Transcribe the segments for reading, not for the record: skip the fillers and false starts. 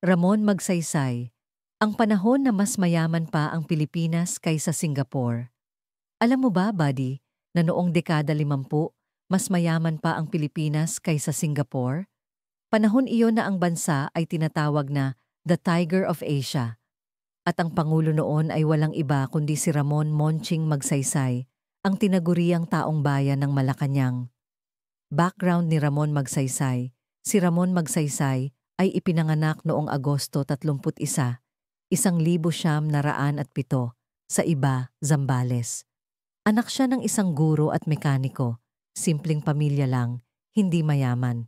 Ramon Magsaysay, ang panahon na mas mayaman pa ang Pilipinas kaysa Singapore. Alam mo ba, buddy, na noong dekada 50, mas mayaman pa ang Pilipinas kaysa Singapore? Panahon iyon na ang bansa ay tinatawag na the Tiger of Asia. At ang pangulo noon ay walang iba kundi si Ramon Monching Magsaysay, ang tinaguriang taong bayan ng Malacanang. Background ni Ramon Magsaysay. Si Ramon Magsaysay ay ipinanganak noong Agosto 31, 1907 sa Iba, Zambales. Anak siya ng isang guro at mekaniko, simpleng pamilya lang, hindi mayaman.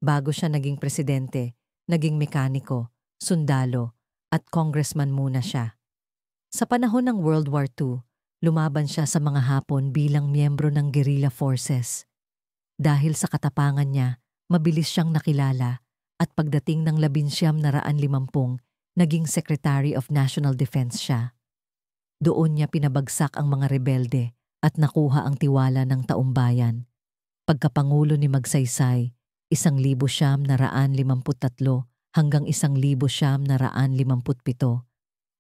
Bago siya naging presidente, naging mekaniko, sundalo, at congressman muna siya. Sa panahon ng World War II, lumaban siya sa mga Hapon bilang miyembro ng guerrilla forces. Dahil sa katapangan niya, mabilis siyang nakilala at pagdating ng 1950, naging Secretary of National Defense siya. Doon niya pinabagsak ang mga rebelde at nakuha ang tiwala ng taumbayan. Pagkapangulo ni Magsaysay, 1953 hanggang 1957.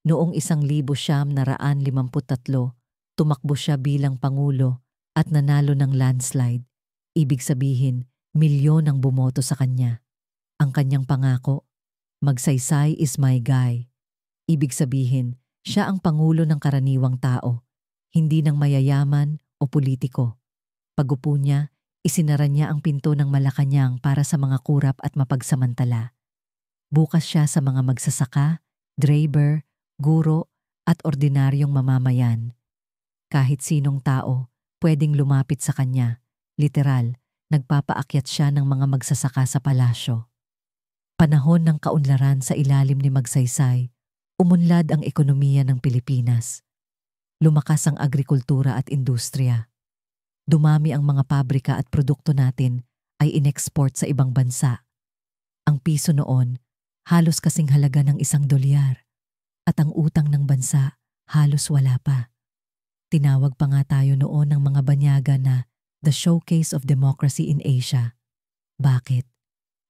Noong 1953, tumakbo siya bilang pangulo at nanalo ng landslide. Ibig sabihin, milyon ang bumoto sa kanya. Ang kanyang pangako, Magsaysay is my guy. Ibig sabihin, siya ang pangulo ng karaniwang tao, hindi ng mayayaman o politiko. Pagupo niya, isinara niya ang pinto ng Malacanang para sa mga kurap at mapagsamantala. Bukas siya sa mga magsasaka, driver, guro at ordinaryong mamamayan. Kahit sinong tao, pwedeng lumapit sa kanya. Literal, nagpapaakyat siya ng mga magsasaka sa palasyo. Panahon ng kaunlaran sa ilalim ni Magsaysay, umunlad ang ekonomiya ng Pilipinas. Lumakas ang agrikultura at industriya. Dumami ang mga pabrika at produkto natin ay inexport sa ibang bansa. Ang piso noon, halos kasing halaga ng $1. At ang utang ng bansa, halos wala pa. Tinawag pa nga tayo noon ng mga banyaga na the showcase of democracy in Asia. Bakit?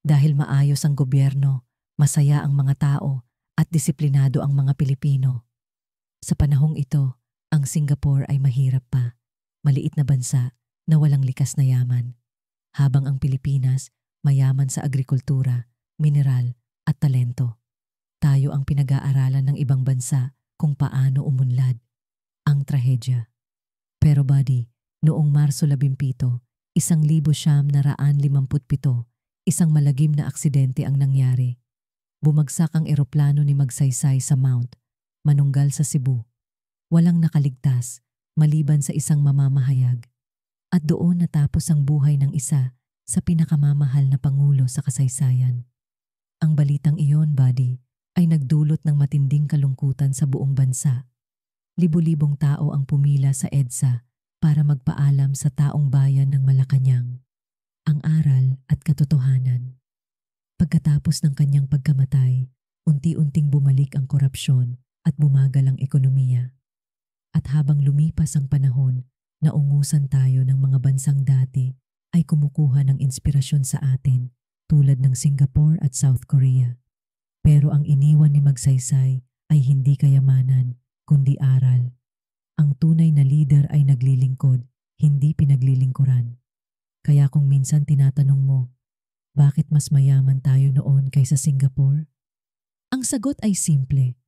Dahil maayos ang gobyerno, masaya ang mga tao, at disiplinado ang mga Pilipino. Sa panahong ito, ang Singapore ay mahirap pa, maliit na bansa na walang likas na yaman. Habang ang Pilipinas, mayaman sa agrikultura, mineral at talento. Tayo ang pinag-aaralan ng ibang bansa kung paano umunlad. Ang trahedya. Pero buddy, noong Marso 17, 1957, isang malagim na aksidente ang nangyari. Bumagsak ang eroplano ni Magsaysay sa Mount, manunggal sa Cebu. Walang nakaligtas, maliban sa isang mamamahayag. At doon natapos ang buhay ng isa sa pinakamamahal na pangulo sa kasaysayan. Ang balitang iyon, buddy, ay nagdulot ng matinding kalungkutan sa buong bansa. Libo-libong tao ang pumila sa EDSA para magpaalam sa taong bayan ng Malacanang. Ang aral at katotohanan. Pagkatapos ng kanyang pagkamatay, unti-unting bumalik ang korupsyon at bumagal ang ekonomiya. At habang lumipas ang panahon, naungusan tayo ng mga bansang dati ay kumukuha ng inspirasyon sa atin tulad ng Singapore at South Korea. Pero ang iniwan ni Magsaysay ay hindi kayamanan, kundi aral. Ang tunay na leader ay naglilingkod, hindi pinaglilingkuran. Kaya kung minsan tinatanong mo, bakit mas mayaman tayo noon kaysa Singapore? Ang sagot ay simple.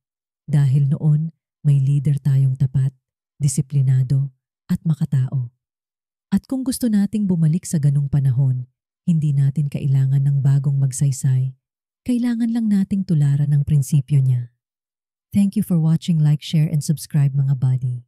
Dahil noon, may leader tayong tapat, disiplinado, at makatao. At kung gusto nating bumalik sa ganung panahon, hindi natin kailangan ng bagong Magsaysay. Kailangan lang nating tularan ang prinsipyo niya. Thank you for watching, like, share, and subscribe mga buddy.